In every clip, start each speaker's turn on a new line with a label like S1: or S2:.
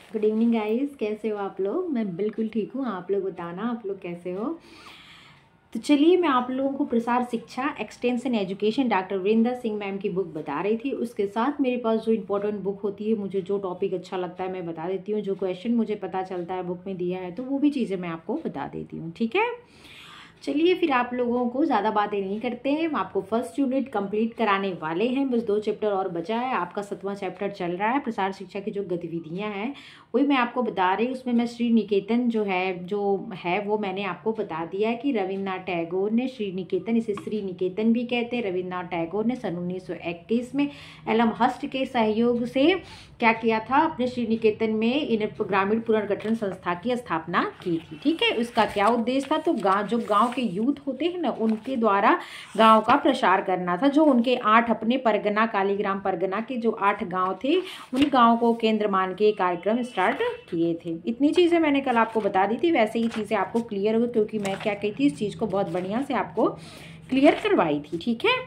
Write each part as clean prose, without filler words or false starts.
S1: Good evening guys, कैसे हो आप लोग। मैं बिल्कुल ठीक हूँ। आप लोग बताना आप लोग कैसे हो। तो चलिए मैं आप लोगों को प्रसार शिक्षा extension education doctor Virendra Singh ma'am की बुक बता रही थी। उसके साथ मेरे पास जो इंपॉर्टेंट बुक होती है, मुझे जो टॉपिक अच्छा लगता है मैं बता देती हूँ। जो क्वेश्चन मुझे पता चलता है बुक में दिया है तो वो भी चीज़ें मैं आपको बता देती हूँ। ठीक है, चलिए फिर आप लोगों को ज़्यादा बातें नहीं करते हैं। हम आपको फर्स्ट यूनिट कंप्लीट कराने वाले हैं। बस 2 चैप्टर और बचा है। आपका 7वां चैप्टर चल रहा है। प्रसार शिक्षा की जो गतिविधियां हैं वही मैं आपको बता रही हूँ। उसमें मैं श्री निकेतन जो है वो मैंने आपको बता दिया है कि रविन्द्रनाथ टैगोर ने श्री निकेतन, इसे श्री निकेतन भी कहते हैं, रविन्द्रनाथ टैगोर ने सन 1921 में एलम हस्ट के सहयोग से क्या किया था, अपने श्री निकेतन में ग्रामीण पुनर्गठन संस्था की स्थापना की थी। ठीक है, उसका क्या उद्देश्य था, तो गांव के यूथ होते हैं ना, उनके द्वारा गांव का प्रसार करना था। जो उनके 8 अपने परगना, कालीग्राम परगना के जो 8 गांव थे, उन गांव को केंद्र मान के कार्यक्रम स्टार्ट किए थे। इतनी चीज़ें मैंने कल आपको बता दी थी। वैसे ही चीज़ें आपको क्लियर हो, क्योंकि मैं क्या कही थी, इस चीज़ को बहुत बढ़िया से आपको क्लियर करवाई थी। ठीक है,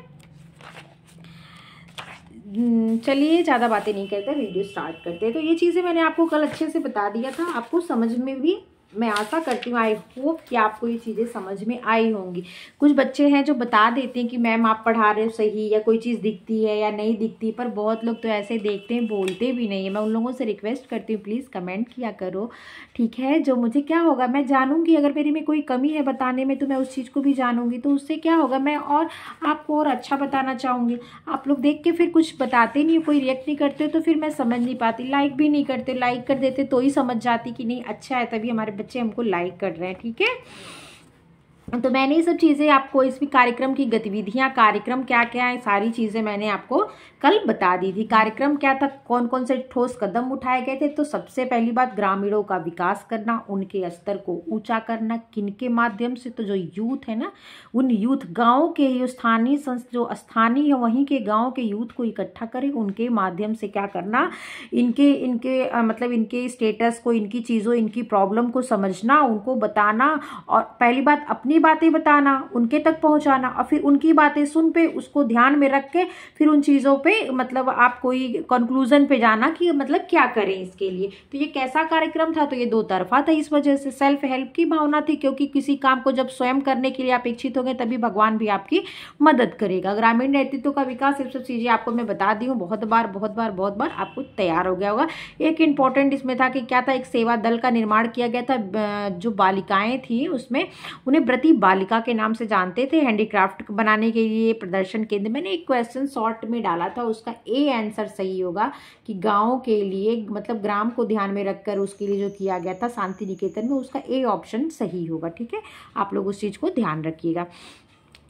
S1: चलिए ज़्यादा बातें नहीं करते, वीडियो स्टार्ट करते हैं। तो ये चीज़ें मैंने आपको कल अच्छे से बता दिया था। आपको समझ में भी, मैं आशा करती हूँ, आई होप कि आपको ये चीज़ें समझ में आई होंगी। कुछ बच्चे हैं जो बता देते हैं कि मैम आप पढ़ा रहे हो सही, या कोई चीज़ दिखती है या नहीं दिखती, पर बहुत लोग तो ऐसे देखते हैं, बोलते भी नहीं है। मैं उन लोगों से रिक्वेस्ट करती हूँ, प्लीज़ कमेंट किया करो। ठीक है, जो मुझे क्या होगा, मैं जानूँगी अगर मेरे में कोई कमी है बताने में, तो मैं उस चीज़ को भी जानूँगी। तो उससे क्या होगा, मैं और आपको और अच्छा बताना चाहूँगी। आप लोग देख के फिर कुछ बताते नहीं हो, कोई रिएक्ट नहीं करते, तो फिर मैं समझ नहीं पाती। लाइक भी नहीं करते, लाइक कर देते तो ही समझ जाती कि नहीं अच्छा है, तभी हमारे बच्चे हमको लाइक कर रहे हैं। ठीक है, तो मैंने ये सब चीज़ें आपको, इस कार्यक्रम की गतिविधियां, कार्यक्रम क्या क्या है, सारी चीज़ें मैंने आपको कल बता दी थी। कार्यक्रम क्या था, कौन कौन से ठोस कदम उठाए गए थे। तो सबसे पहली बात, ग्रामीणों का विकास करना, उनके स्तर को ऊंचा करना। किनके माध्यम से, तो जो यूथ है ना, उन यूथ गाँव के ही स्थानीय जो स्थानीय है वहीं के गाँव के यूथ को इकट्ठा करें, उनके माध्यम से क्या करना, मतलब इनके स्टेटस को, इनकी चीज़ों, इनकी प्रॉब्लम को समझना, उनको बताना। और पहली बात, अपनी बातें बताना, उनके तक पहुंचाना, और फिर उनकी बातें सुन पे उसको ध्यान में रख के फिर उन चीज़ों पे मतलब आप कोई कंक्लूजन पे जाना कि मतलब क्या करें इसके लिए। तो ये कैसा कार्यक्रम था, तो ये 2 तरफा था। इस वजह से सेल्फ हेल्प की भावना थी, क्योंकि किसी काम को जब स्वयं करने के लिए आप इच्छित हो गए, तभी भगवान भी आपकी मदद करेगा। ग्रामीण नेतृत्व का विकास, ये सब चीज़ें आपको मैं बता दी हूँ बहुत बार आपको तैयार हो गया होगा। एक इंपॉर्टेंट इसमें था कि क्या था, एक सेवा दल का निर्माण किया गया था। जो बालिकाएं थी उसमें, उन्हें व्रती बालिका के नाम से जानते थे। हैंडीक्राफ्ट बनाने के लिए प्रदर्शन केंद्र, मैंने एक क्वेश्चन शॉर्ट में डाला था, उसका ए आंसर सही होगा कि गांव के लिए, मतलब ग्राम को ध्यान में रखकर उसके लिए जो किया गया था शांति निकेतन में, उसका ए ऑप्शन सही होगा। ठीक है, आप लोग उस चीज़ को ध्यान रखिएगा।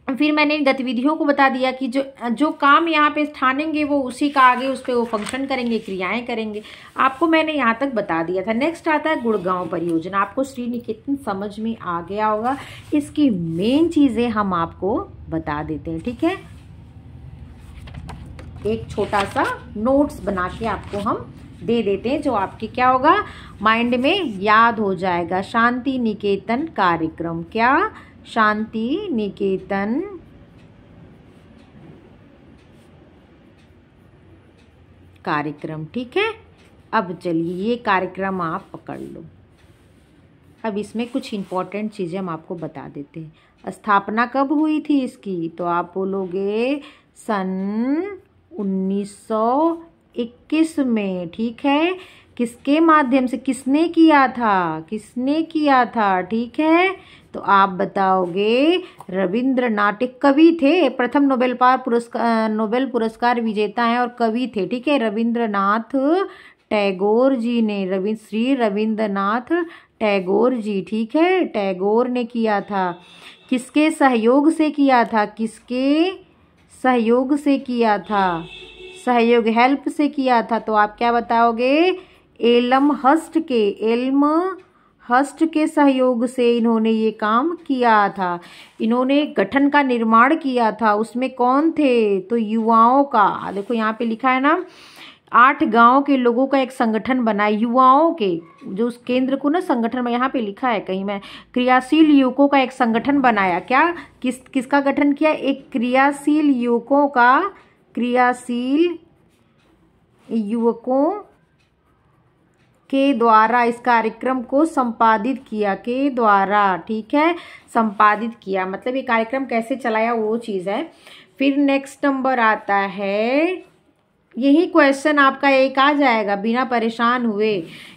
S1: फिर मैंने गतिविधियों को बता दिया कि जो काम यहाँ पे ठानेंगे वो उसी का आगे उस पर वो फंक्शन करेंगे, क्रियाएं करेंगे। आपको मैंने यहाँ तक बता दिया था। नेक्स्ट आता है गुड़गांव परियोजना। आपको श्री निकेतन समझ में आ गया होगा। इसकी मेन चीज़ें हम आपको बता देते हैं। ठीक है, एक छोटा सा नोट्स बना के आपको हम दे देते हैं, जो आपके क्या होगा, माइंड में याद हो जाएगा। शांति निकेतन कार्यक्रम, क्या, शांति निकेतन कार्यक्रम। ठीक है, अब चलिए ये कार्यक्रम आप पकड़ लो। अब इसमें कुछ इंपॉर्टेंट चीज़ें हम आपको बता देते हैं। स्थापना कब हुई थी इसकी, तो आप बोलोगे सन 1921 में। ठीक है, किसके माध्यम से, किसने किया था, किसने किया था। ठीक है, तो आप बताओगे रविंद्रनाथ, एक कवि थे, प्रथम नोबेल पुरस्कार विजेता हैं और कवि थे। ठीक है, रविंद्रनाथ टैगोर जी ने, श्री रविंद्रनाथ टैगोर जी। ठीक है, टैगोर ने किया था। किसके सहयोग से किया था, किसके सहयोग से किया था, सहयोग, हेल्प से किया था। तो आप क्या बताओगे, एलम हस्ट के सहयोग से इन्होंने ये काम किया था। इन्होंने गठन का निर्माण किया था। उसमें कौन थे, तो युवाओं का, देखो यहाँ पे लिखा है ना, 8 गांव के लोगों का एक संगठन बना, युवाओं के, जो उस केंद्र को ना संगठन में यहाँ पे लिखा है कहीं, मैं क्रियाशील युवकों का एक संगठन बनाया। क्या, किसका गठन किया, एक क्रियाशील युवकों के द्वारा इस कार्यक्रम को संपादित किया, के द्वारा, ठीक है, संपादित किया, मतलब ये कार्यक्रम कैसे चलाया वो चीज़ है। फिर नेक्स्ट नंबर आता है, यही क्वेश्चन आपका एक आ जाएगा बिना परेशान हुए।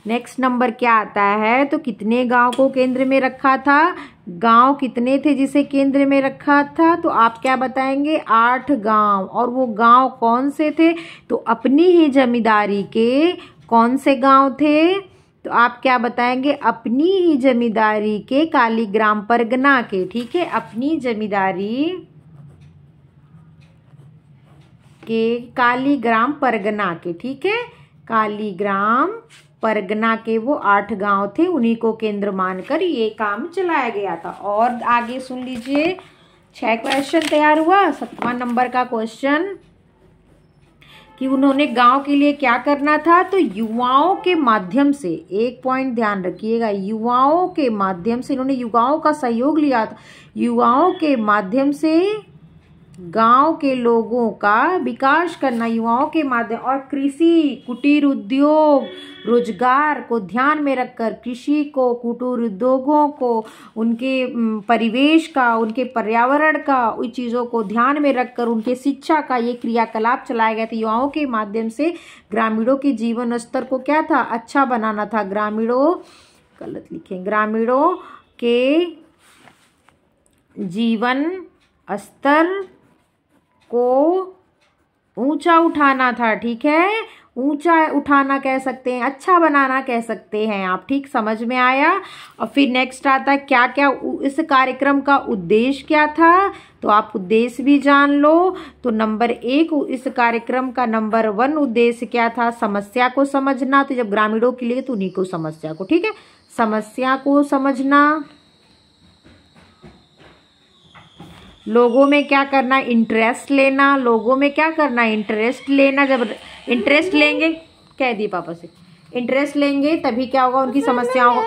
S1: नेक्स्ट नंबर क्या आता है, तो कितने गांव को केंद्र में रखा था, गांव कितने थे जिसे केंद्र में रखा था, तो आप क्या बताएंगे, 8 गांव। और वो गांव कौन से थे, तो अपनी ही जमींदारी के कौन से गांव थे, तो आप क्या बताएंगे, अपनी ही जमींदारी के कालीग्राम परगना के, ठीक है, अपनी जमींदारी के कालीग्राम परगना के, ठीक है, कालीग्राम परगना के वो 8 गांव थे, उन्हीं को केंद्र मानकर ये काम चलाया गया था। और आगे सुन लीजिए, 6 क्वेश्चन तैयार हुआ। 7वां नंबर का क्वेश्चन कि उन्होंने गांव के लिए क्या करना था, तो युवाओं के माध्यम से, एक पॉइंट ध्यान रखिएगा, युवाओं के माध्यम से, इन्होंने युवाओं का सहयोग लिया था, युवाओं के माध्यम से गांव के लोगों का विकास करना, युवाओं के माध्यम, और कृषि, कुटीर उद्योग, रोजगार को ध्यान में रखकर, कृषि को, कुटीर उद्योगों को, उनके परिवेश का, उनके पर्यावरण का, उन चीज़ों को ध्यान में रखकर उनके शिक्षा का ये क्रियाकलाप चलाया गया था। युवाओं के माध्यम से ग्रामीणों के जीवन स्तर को क्या था, अच्छा बनाना था, ग्रामीणों, गलत लिखे, ग्रामीणों के जीवन स्तर को ऊंचा उठाना था, ठीक है, ऊंचा उठाना कह सकते हैं, अच्छा बनाना कह सकते हैं आप, ठीक, समझ में आया। और फिर नेक्स्ट आता है क्या क्या इस कार्यक्रम का उद्देश्य क्या था, तो आप उद्देश्य भी जान लो। तो नंबर 1 इस कार्यक्रम का नंबर 1 उद्देश्य क्या था, समस्या को समझना, तो जब ग्रामीणों के लिए तो उन्हीं को समस्या को, ठीक है, समस्या को समझना, लोगों में क्या करना, इंटरेस्ट लेना, लोगों में क्या करना, इंटरेस्ट लेना, जब इंटरेस्ट लेंगे, कह दिए पापा से, इंटरेस्ट लेंगे तभी क्या होगा, उनकी समस्याओं,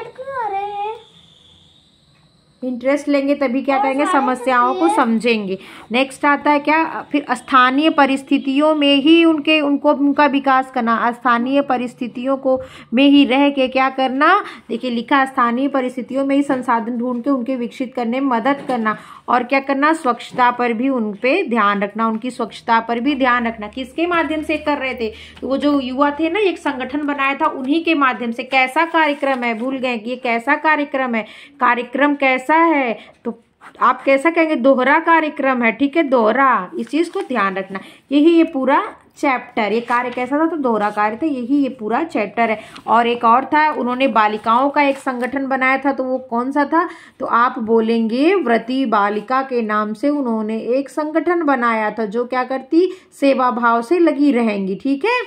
S1: इंटरेस्ट लेंगे तभी क्या करेंगे, समस्याओं को समझेंगे। नेक्स्ट आता है क्या, फिर स्थानीय परिस्थितियों में ही उनका विकास करना, स्थानीय परिस्थितियों को में ही रह के क्या करना, देखिए लिखा, स्थानीय परिस्थितियों में ही संसाधन ढूंढ के उनके विकसित करने में मदद करना। और क्या करना, स्वच्छता पर भी उन पे ध्यान रखना, उनकी स्वच्छता पर भी ध्यान रखना। किसके माध्यम से कर रहे थे, तो वो जो युवा थे ना, एक संगठन बनाया था, उन्हीं के माध्यम से। कैसा कार्यक्रम है, भूल गए कि ये कैसा कार्यक्रम है, कार्यक्रम कैसा है, तो आप कैसा कहेंगे, दोहरा कार्यक्रम है, ठीक है, दोहरा, इस चीज को ध्यान रखना। यही ये पूरा चैप्टर, ये कार्य कैसा था, तो दोहरा कार्य था, यही ये पूरा चैप्टर है। और एक और था, उन्होंने बालिकाओं का एक संगठन बनाया था, तो वो कौन सा था, तो आप बोलेंगे व्रती बालिका के नाम से उन्होंने एक संगठन बनाया था, जो क्या करती, सेवा भाव से लगी रहेंगी, ठीक है।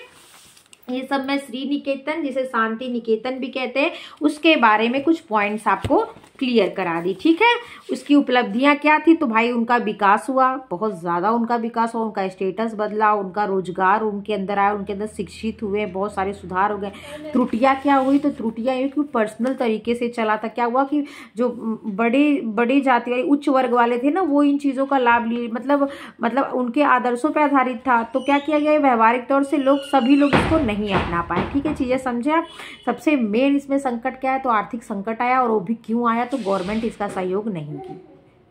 S1: ये सब मैं श्री निकेतन, जिसे शांति निकेतन भी कहते हैं, उसके बारे में कुछ पॉइंट्स आपको क्लियर करा दी, ठीक है। उसकी उपलब्धियां क्या थी, तो भाई उनका विकास हुआ, बहुत ज़्यादा उनका विकास हुआ, उनका स्टेटस बदला, उनका रोजगार उनके अंदर आया, उनके अंदर शिक्षित हुए, बहुत सारे सुधार हो गए। त्रुटियां क्या हुई, तो त्रुटियां ये कि पर्सनल तरीके से चला था। क्या हुआ कि जो बड़े जाति वाले उच्च वर्ग वाले थे ना, वो इन चीज़ों का लाभ लिए, मतलब उनके आदर्शों पर आधारित था। तो क्या किया गया, व्यवहारिक तौर से सभी लोग इसको नहीं अपना पाए, ठीक है, चीज़ें समझे आप। सबसे मेन इसमें संकट क्या है, तो आर्थिक संकट आया, और वो भी क्यों आया, तो गवर्नमेंट इसका सहयोग नहीं की,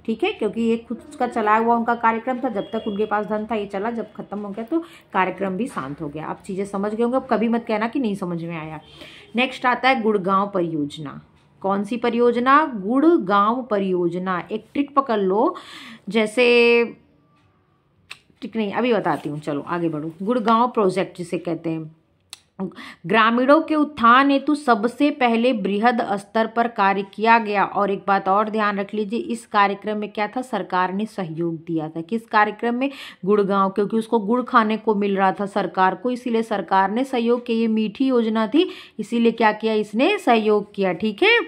S1: ठीक है, क्योंकि ये खुद का चलाया हुआ उनका कार्यक्रम था। जब तक उनके पास धन था ये चला, जब खत्म हो गया तो कार्यक्रम भी शांत हो गया। आप चीज़ें समझ गए होंगे, अब कभी मत कहना कि नहीं समझ में आया। नेक्स्ट आता है गुड़गांव परियोजना। कौन सी परियोजना, गुड़गांव परियोजना। एक ट्रिक पकड़ लो, जैसे ट्रिक नहीं, अभी बताती हूँ, चलो आगे बढ़ो। गुड़गांव प्रोजेक्ट जिसे कहते हैं, ग्रामीणों के उत्थान हेतु सबसे पहले बृहद स्तर पर कार्य किया गया। और एक बात और ध्यान रख लीजिए, इस कार्यक्रम में क्या था, सरकार ने सहयोग दिया था। किस कार्यक्रम में, गुड़गांव, क्योंकि उसको गुड़ खाने को मिल रहा था सरकार को, इसीलिए सरकार ने सहयोग किया। ये मीठी योजना थी, इसीलिए क्या किया, इसने सहयोग किया, ठीक है।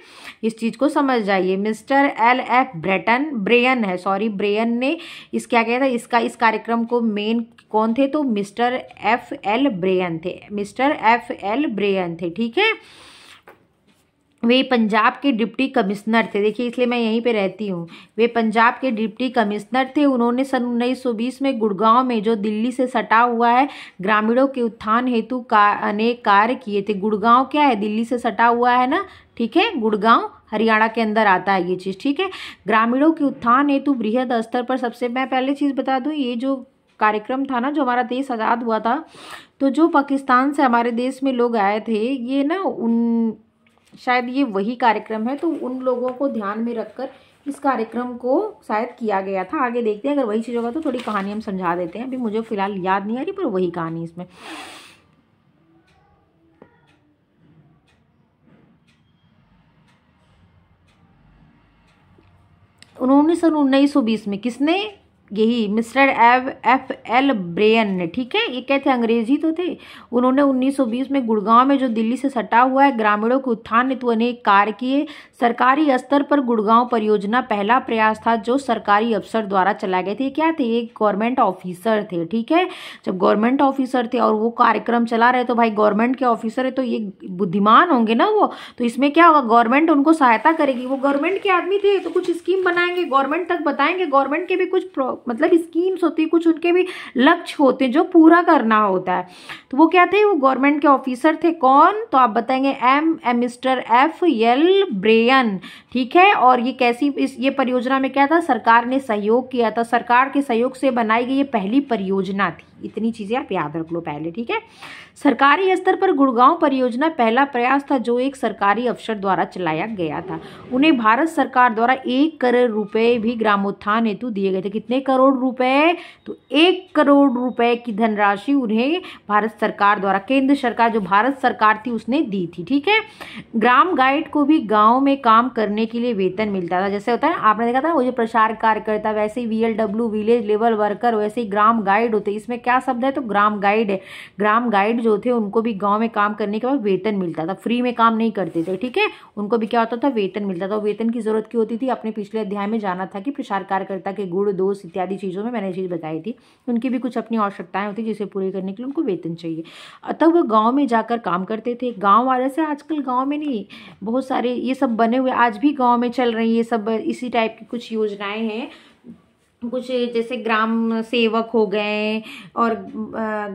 S1: इस चीज़ को समझ जाइए। Mister L.F. ब्रेयन ने इस क्या किया था, इस कार्यक्रम को मेन कौन थे, तो मिस्टर F.L. ब्रेयन थे, मिस्टर F.L. ब्रेयन थे, ठीक है। वे पंजाब के डिप्टी कमिश्नर थे। देखिए इसलिए मैं यहीं पे रहती हूँ। वे पंजाब के डिप्टी कमिश्नर थे। उन्होंने सन 1920 में गुड़गांव में, जो दिल्ली से सटा हुआ है, ग्रामीणों के उत्थान हेतु अनेक कार्य किए थे। गुड़गांव क्या है, दिल्ली से सटा हुआ है ना, ठीक है, गुड़गांव हरियाणा के अंदर आता है ये चीज़, ठीक है। ग्रामीणों के उत्थान हेतु बृहद स्तर पर, सबसे मैं पहले चीज़ बता दूँ, ये जो कार्यक्रम था ना, जो हमारा देश आज़ाद हुआ था, तो जो पाकिस्तान से हमारे देश में लोग आए थे, ये ना उन शायद ये वही कार्यक्रम है, तो उन लोगों को ध्यान में रखकर इस कार्यक्रम को शायद किया गया था। आगे देखते हैं, अगर वही चीज़ होगा तो थोड़ी कहानी हम समझा देते हैं। अभी मुझे फिलहाल याद नहीं आ रही, पर वही कहानी इसमें। उन्होंने सन 1920 में, किसने, यही मिस्टर F.L. ब्रेयन ने, ठीक है, ये क्या थे, अंग्रेजी तो थे। उन्होंने 1920 में गुड़गांव में, जो दिल्ली से सटा हुआ है, ग्रामीणों के उत्थान हेतु अनेक कार्य किए। सरकारी स्तर पर गुड़गांव परियोजना पहला प्रयास था जो सरकारी अफसर द्वारा चलाए गए थे। क्या थे, ये गवर्नमेंट ऑफिसर थे, ठीक है। जब गवर्नमेंट ऑफिसर थे और वो कार्यक्रम चला रहे, तो भाई गवर्नमेंट के ऑफिसर है तो ये बुद्धिमान होंगे ना वो, तो इसमें क्या होगा, गवर्नमेंट उनको सहायता करेगी। वो गवर्नमेंट के आदमी थे तो कुछ स्कीम बनाएंगे, गवर्नमेंट तक बताएंगे। गवर्नमेंट के भी कुछ मतलब स्कीम्स होती है, कुछ उनके भी लक्ष्य होते हैं जो पूरा करना होता है। तो वो क्या थे, वो गवर्नमेंट के ऑफिसर थे। कौन, तो आप बताएंगे मिस्टर F.L. ब्रेयन, ठीक है। और ये कैसी, ये परियोजना में क्या था, सरकार ने सहयोग किया था। सरकार के सहयोग से बनाई गई ये पहली परियोजना थी। इतनी चीजें आप याद रख लो पहले, ठीक है। सरकारी स्तर पर गुड़गांव परियोजना पहला प्रयास था जो एक सरकारी अफसर द्वारा चलाया गया था। उन्हें भारत सरकार द्वारा 1 करोड़ रुपए भी ग्रामोत्थान हेतु दिए गए थे। कितने करोड़ रुपए, तो 1 करोड़ रुपए की धनराशि उन्हें भारत सरकार द्वारा, केंद्र सरकार जो भारत सरकार थी उसने दी थी, ठीक है। ग्राम गाइड को भी गांव में काम करने के लिए वेतन मिलता था। जैसे होता है आपने देखा था वो जो प्रचार कार्यकर्ता, वैसे ही VLW विलेज लेवल वर्कर, वैसे ही ग्राम गाइड होते। इसमें क्या शब्द है, तो ग्राम गाइड है। ग्राम गाइड जो थे उनको भी गांव में काम करने के बाद वेतन मिलता था, फ्री में काम नहीं करते थे, ठीक है। उनको भी क्या होता था, वेतन मिलता था। वेतन की जरूरत क्यों होती थी, अपने पिछले अध्याय में जाना था कि प्रचार कार्यकर्ता के गुण दोष इत्यादि चीजों में मैंने चीज बताई थी। उनकी भी कुछ अपनी आवश्यकताएं होती जिसे पूरी करने के लिए उनको वेतन चाहिए। अतः वो गाँव में जाकर काम करते थे। गाँव वाले से आजकल गाँव में नहीं, बहुत सारे ये सब बने हुए आज भी गाँव में चल रही है, ये सब इसी टाइप की कुछ योजनाएं हैं। कुछ जैसे ग्राम सेवक हो गए और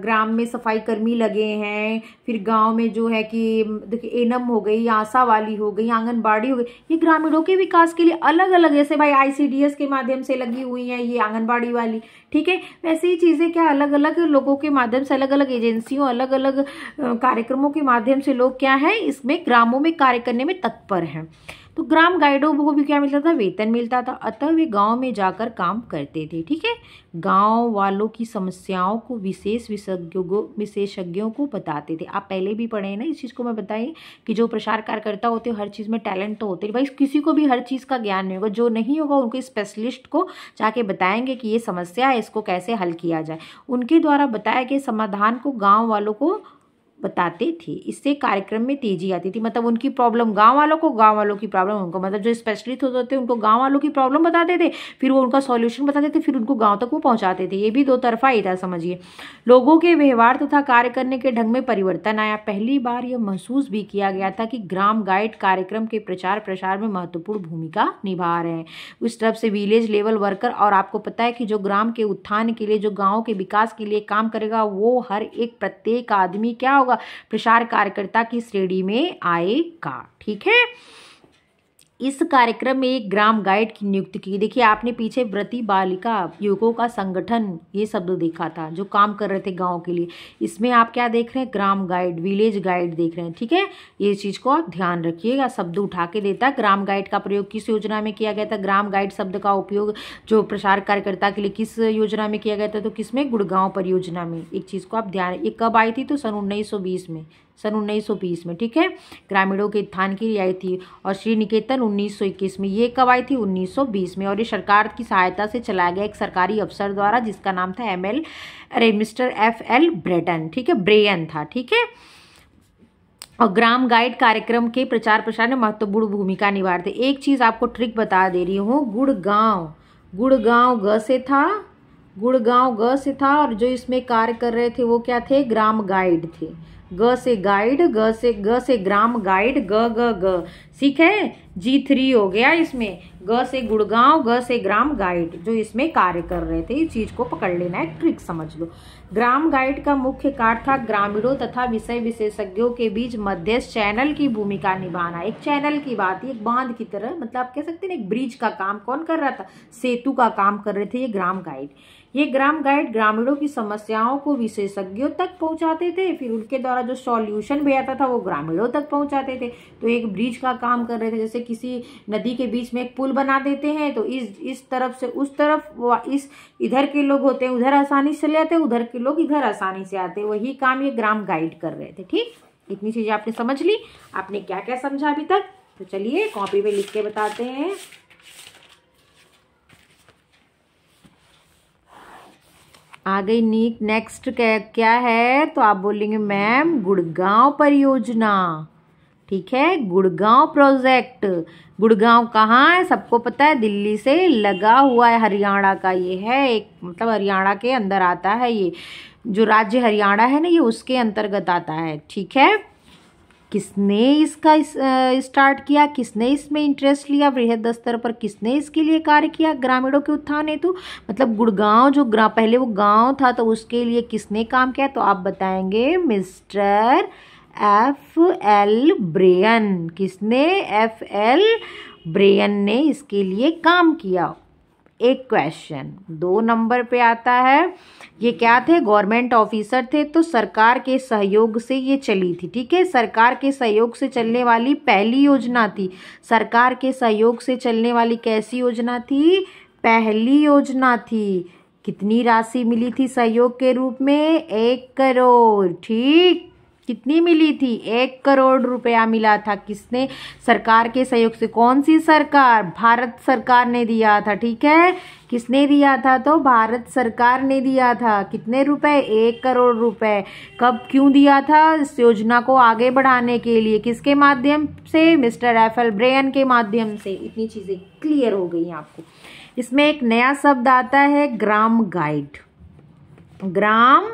S1: ग्राम में सफाई कर्मी लगे हैं। फिर गांव में जो है कि देखिए एनम हो गई, आशा वाली हो गई, आंगनबाड़ी हो गई, ये ग्रामीणों के विकास के लिए अलग अलग, जैसे भाई ICDS के माध्यम से लगी हुई हैं ये आंगनबाड़ी वाली, ठीक है। वैसे ही चीज़ें क्या अलग अलग लोगों के माध्यम से, अलग अलग एजेंसियों, अलग अलग कार्यक्रमों के माध्यम से लोग क्या है इसमें ग्रामों में कार्य करने में तत्पर हैं। तो ग्राम गाइडों को भी क्या मिलता था, वेतन मिलता था। अतः वे गांव में जाकर काम करते थे, ठीक है। गांव वालों की समस्याओं को विशेषज्ञों को बताते थे। आप पहले भी पढ़े हैं ना इस चीज़ को, मैं बताइए कि जो प्रचार कार्यकर्ता होते हैं हर चीज़ में टैलेंट तो होते हैं भाई, किसी को भी हर चीज़ का ज्ञान नहीं होगा। जो नहीं होगा उनको स्पेशलिस्ट को जाके बताएंगे कि ये समस्या है, इसको कैसे हल किया जाए। उनके द्वारा बताए गए समाधान को गाँव वालों को बताते थे। इससे कार्यक्रम में तेजी आती थी। मतलब उनकी प्रॉब्लम गांव वालों को, गांव वालों की प्रॉब्लम उनको, मतलब जो स्पेशलिस्ट होते थे उनको गांव वालों की प्रॉब्लम बताते थे, फिर वो उनका सॉल्यूशन बताते थे, फिर उनको गांव तक वो पहुंचाते थे। ये भी दो तरफा ही था, समझिए। लोगों के व्यवहार तथा कार्य करने के ढंग में परिवर्तन आया। पहली बार यह महसूस भी किया गया था कि ग्राम गाइड कार्यक्रम के प्रचार प्रसार में महत्वपूर्ण भूमिका निभा रहे हैं। उस तरफ से विलेज लेवल वर्कर, और आपको पता है कि जो ग्राम के उत्थान के लिए, जो गाँव के विकास के लिए काम करेगा, वो हर एक प्रत्येक आदमी क्या होगा, प्रचार कार्यकर्ता की श्रेणी में आएगा, ठीक है। इस कार्यक्रम में एक ग्राम गाइड की नियुक्ति की। देखिए आपने पीछे व्रती बालिका युवकों का संगठन ये शब्द देखा था जो काम कर रहे थे गांव के लिए। इसमें आप क्या देख रहे हैं, ग्राम गाइड, विलेज गाइड देख रहे हैं, ठीक है। ये चीज़ को आप ध्यान रखिएगा, शब्द उठा के देता। ग्राम गाइड का प्रयोग किस योजना में किया गया था, ग्राम गाइड शब्द का उपयोग जो प्रचार कार्यकर्ता के लिए किस योजना में किया गया था, तो किसमें, गुड़गांव परियोजना में। एक चीज़ को आप ध्यान, ये कब आई थी, तो सन 1920 में, सन 1920 में, ठीक है। ग्रामीणों के उत्थान के लिए आई थी। और श्री निकेतन 1921 में। ये कब आई थी, 1920 में। और ये सरकार की सहायता से चलाया गया एक सरकारी अफसर द्वारा, जिसका नाम था मिस्टर F.L. ब्रेटन, ठीक है, ब्रेयन था, ठीक है। और ग्राम गाइड कार्यक्रम के प्रचार प्रसार में महत्वपूर्ण भूमिका निभा रहे थे। एक चीज़ आपको ट्रिक बता दे रही हूँ, गुड़गांव, गुड़गांव ग से था, गुड़गांव ग से था। और जो इसमें कार्य कर रहे थे वो क्या थे, ग्राम गाइड थे। ग से गाइड, ग से ग्राम गाइड, ग ग ग, ठीक है। G3 हो गया इसमें। ग से गुड़गांव, ग से ग्राम गाइड, जो इसमें कार्य कर रहे थे। इस चीज को पकड़ लेना है, ट्रिक समझ लो। ग्राम गाइड का मुख्य कार्य था ग्रामीणों तथा विषय विशेषज्ञों के बीच मध्यस्थ चैनल की भूमिका निभाना। एक चैनल की बात, एक बांध की तरह, मतलब आप कह सकते हैं एक ब्रिज का काम कौन कर रहा था, सेतु का काम कर रहे थे ये ग्राम गाइड। ये ग्राम गाइड ग्रामीणों की समस्याओं को विशेषज्ञों तक पहुंचाते थे, फिर उनके द्वारा जो सॉल्यूशन भी आता था वो ग्रामीणों तक पहुंचाते थे। तो एक ब्रिज का काम कर रहे थे, जैसे किसी नदी के बीच में एक पुल बना देते हैं तो इस तरफ से उस तरफ इस इधर के लोग होते हैं उधर आसानी से चले आते हैं, उधर के लोग इधर आसानी से आते हैं। वही काम ये ग्राम गाइड कर रहे थे। ठीक, इतनी चीजें आपने समझ ली। आपने क्या क्या समझा अभी तक, तो चलिए कॉपी पे लिख के बताते हैं। आ गई नेक्स्ट क्या है, तो आप बोलेंगे मैम गुड़गांव परियोजना। ठीक है, गुड़गांव प्रोजेक्ट। गुड़गांव कहाँ है, सबको पता है, दिल्ली से लगा हुआ है, हरियाणा का ये है एक, मतलब हरियाणा के अंदर आता है ये, जो राज्य हरियाणा है ना, ये उसके अंतर्गत आता है। ठीक है, किसने इसका स्टार्ट किया, किसने इसमें इंटरेस्ट लिया बृहद स्तर पर, किसने इसके लिए कार्य किया ग्रामीणों के उत्थान हेतु, मतलब गुड़गांव जो पहले वो गांव था तो उसके लिए किसने काम किया, तो आप बताएंगे मिस्टर F.L. ब्रेयन। किसने, F.L. ब्रेयन ने इसके लिए काम किया। एक क्वेश्चन 2 नंबर पे आता है, ये क्या थे, गवर्नमेंट ऑफिसर थे, तो सरकार के सहयोग से ये चली थी। ठीक है, सरकार के सहयोग से चलने वाली पहली योजना थी। सरकार के सहयोग से चलने वाली कैसी योजना थी, पहली योजना थी। कितनी राशि मिली थी सहयोग के रूप में, 1 करोड़। ठीक, कितनी मिली थी, 1 करोड़ रुपया मिला था। किसने, सरकार के सहयोग से। कौन सी सरकार, भारत सरकार ने दिया था। ठीक है, किसने दिया था, तो भारत सरकार ने दिया था। कितने रुपए, 1 करोड़ रुपए। कब, क्यों दिया था, इस योजना को आगे बढ़ाने के लिए। किसके माध्यम से, मिस्टर F.L. ब्रेयन के माध्यम से। इतनी चीजें क्लियर हो गई आपको। इसमें एक नया शब्द आता है, ग्राम गाइड। ग्राम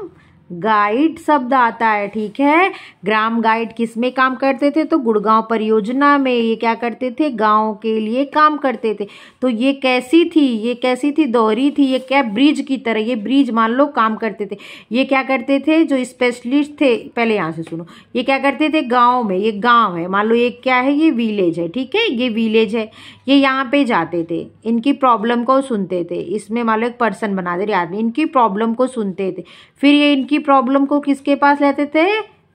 S1: गाइड शब्द आता है। ठीक है, ग्राम गाइड किस में काम करते थे, तो गुड़गांव परियोजना में। ये क्या करते थे, गांव के लिए काम करते थे। तो ये कैसी थी, ये कैसी थी, दोहरी थी। ये क्या, ब्रिज की तरह, ये ब्रिज मान लो काम करते थे। ये क्या करते थे, जो स्पेशलिस्ट थे, पहले यहाँ से सुनो, ये क्या करते थे, गाँव में, ये गाँव है, मान लो ये क्या है, ये विलेज है। ठीक है, ये विलेज है, ये यहाँ पे जाते थे, इनकी प्रॉब्लम को सुनते थे। इसमें मान लो एक पर्सन बना दे रहे आदमी, इनकी प्रॉब्लम को सुनते थे। फिर ये इनकी प्रॉब्लम को किसके पास लेते थे,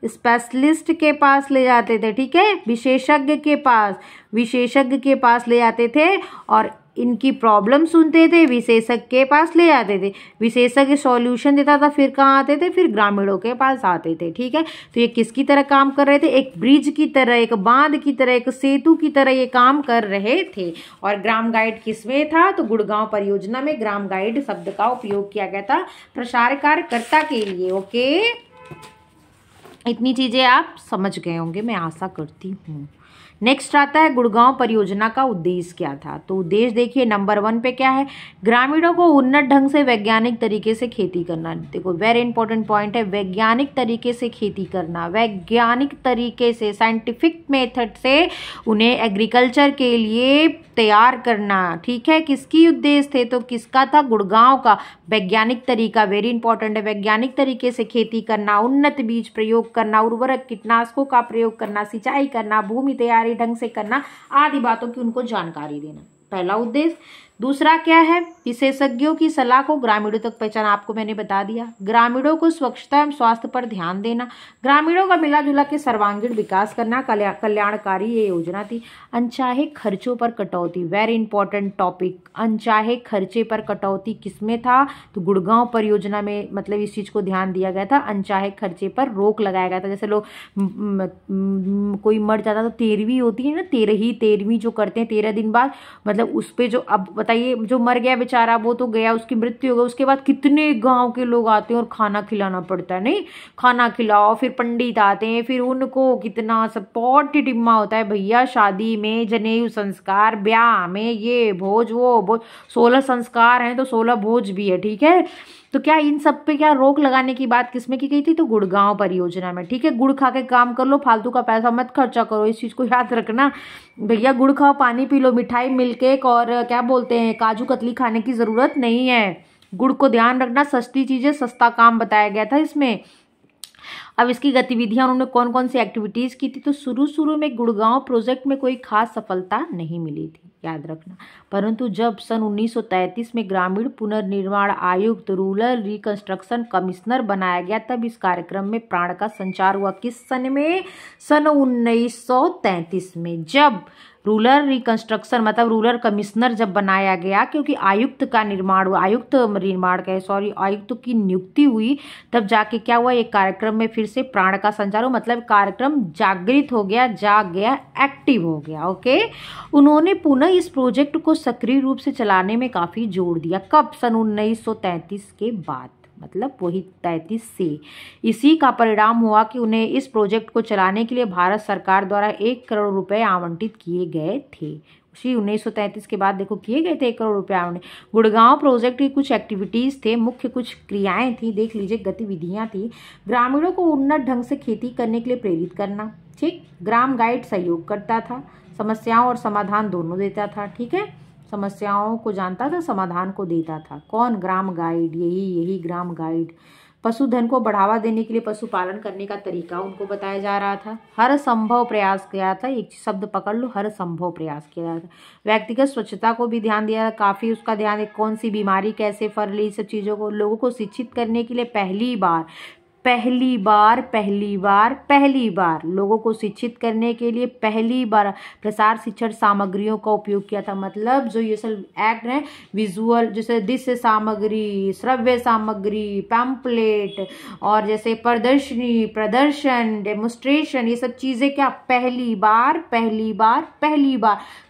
S1: स्पेशलिस्ट के पास ले जाते थे। ठीक है, विशेषज्ञ के पास, विशेषज्ञ के पास ले जाते थे और इनकी प्रॉब्लम सुनते थे, विशेषज्ञ के पास ले जाते थे। विशेषज्ञ सॉल्यूशन देता था, फिर कहाँ आते थे, फिर ग्रामीणों के पास आते थे। ठीक है, तो ये किसकी तरह काम कर रहे थे, एक ब्रिज की तरह, एक बांध की तरह, एक सेतु की तरह ये काम कर रहे थे। और ग्राम गाइड किसमें था, तो गुड़गांव परियोजना में ग्राम गाइड शब्द का उपयोग किया गया था प्रसार कार्यकर्ता के लिए। ओके, इतनी चीजें आप समझ गए होंगे, मैं आशा करती हूँ। नेक्स्ट आता है गुड़गांव परियोजना का उद्देश्य क्या था, तो उद्देश्य देखिए नंबर 1 पे क्या है, ग्रामीणों को उन्नत ढंग से वैज्ञानिक तरीके से खेती करना। देखो वेरी इंपॉर्टेंट पॉइंट है, वैज्ञानिक तरीके से खेती करना, वैज्ञानिक तरीके से, साइंटिफिक मेथड से उन्हें एग्रीकल्चर के लिए तैयार करना। ठीक है, किसकी उद्देश्य थे, तो किसका था, गुड़गांव का। वैज्ञानिक तरीका वेरी इंपॉर्टेंट है, वैज्ञानिक तरीके से खेती करना, उन्नत बीज प्रयोग करना, उर्वरक कीटनाशकों का प्रयोग करना, सिंचाई करना, भूमि तैयारी ढंग से करना, आदि बातों की उनको जानकारी देना, पहला उद्देश्य। दूसरा क्या है, विशेषज्ञों की सलाह को ग्रामीणों तक पहुंचाना, आपको मैंने बता दिया। ग्रामीणों को स्वच्छता एवं स्वास्थ्य पर ध्यान देना, ग्रामीणों का मिला जुला के सर्वांगीण विकास करना, कल्याणकारी ये योजना थी। अनचाहे खर्चों पर कटौती, वेरी इंपॉर्टेंट टॉपिक, अनचाहे खर्चे पर कटौती किसमें था, तो गुड़गांव परियोजना में, मतलब इस चीज को ध्यान दिया गया था। अनचाहे खर्चे पर रोक लगाया गया था, जैसे लोग कोई मर जाता तो 13वीं होती है ना, 13वीं जो करते हैं 13 दिन बाद, मतलब उस पे जो, अब बताइए जो मर गया बेचारा वो तो गया, उसकी मृत्यु हो गई, उसके बाद कितने गांव के लोग आते हैं और खाना खिलाना पड़ता है, नहीं खाना खिलाओ, फिर पंडित आते हैं, फिर उनको कितना सपोर्ट टिम्मा होता है भैया, शादी में, जनेऊ संस्कार, ब्याह में, ये भोज वो भोज, 16 संस्कार हैं तो 16 भोज भी है। ठीक है, तो क्या इन सब पे क्या रोक लगाने की बात किसमें की गई थी? तो गुड़गांव परियोजना में। ठीक है, गुड़ खा के काम कर लो, फालतू का पैसा मत खर्चा करो, इस चीज को याद रखना भैया। गुड़ खाओ, पानी पी लो, मिठाई, मिल्क केक और क्या बोलते हैं काजू कतली खाने की जरूरत नहीं है। गुड़ को ध्यान रखना, सस्ती चीजें सस्ता काम बताया गया था इसमें। अब इसकी गतिविधियां, उन्होंने कौन कौन सी एक्टिविटीज की थी? तो शुरू में गुड़गांव प्रोजेक्ट में कोई खास सफलता नहीं मिली थी, याद रखना। परंतु जब सन 1933 में ग्रामीण पुनर्निर्माण आयुक्त, रूरल रिकंस्ट्रक्शन कमिश्नर बनाया गया, तब इस कार्यक्रम में प्राण का संचार हुआ। किस सन में? सन 1933 में, जब रूरल रिकंस्ट्रक्शन मतलब रूरल कमिश्नर जब बनाया गया, क्योंकि आयुक्त का निर्माण हुआ, आयुक्त की नियुक्ति हुई, तब जाके क्या हुआ, एक कार्यक्रम में फिर से प्राण का संचार हुआ, मतलब कार्यक्रम जागृत हो गया, जाग गया, एक्टिव हो गया। ओके, उन्होंने पुनः इस प्रोजेक्ट को सक्रिय रूप से चलाने में काफी जोर दिया। कब? सन 1933 के बाद, मतलब वही 33 से। इसी का परिणाम हुआ कि उन्हें इस प्रोजेक्ट को चलाने के लिए भारत सरकार द्वारा 1 करोड़ रुपए आवंटित किए गए थे। उसी 1933 के बाद देखो किए गए थे 1 करोड़ रुपए आवंटित। गुड़गांव प्रोजेक्ट की कुछ एक्टिविटीज थे, मुख्य कुछ क्रियाएं थी, देख लीजिए, गतिविधियां थी। ग्रामीणों को उन्नत ढंग से खेती करने के लिए प्रेरित करना। ठीक, ग्राम गाइड सहयोग करता था, समस्याओं और समाधान दोनों देता था। ठीक है, समस्याओं को जानता था, समाधान को देता था। कौन? ग्राम गाइड, यही ग्राम गाइड। पशुधन को बढ़ावा देने के लिए पशुपालन करने का तरीका उनको बताया जा रहा था। हर संभव प्रयास किया था, एक शब्द पकड़ लो, हर संभव प्रयास किया जा था। व्यक्तिगत स्वच्छता को भी ध्यान दिया, काफी उसका ध्यान है, कौन सी बीमारी कैसे फैल रही, सब चीजों को लोगों को शिक्षित करने के लिए पहली बार लोगों को शिक्षित करने के लिए पहली बार प्रसार शिक्षण सामग्रियों का उपयोग किया था। मतलब जो ये सब एक्ट है, विजुअल, जैसे दृश्य सामग्री, श्रव्य सामग्री, पैम्पलेट और जैसे प्रदर्शन, डेमोस्ट्रेशन, ये सब चीजें क्या पहली बार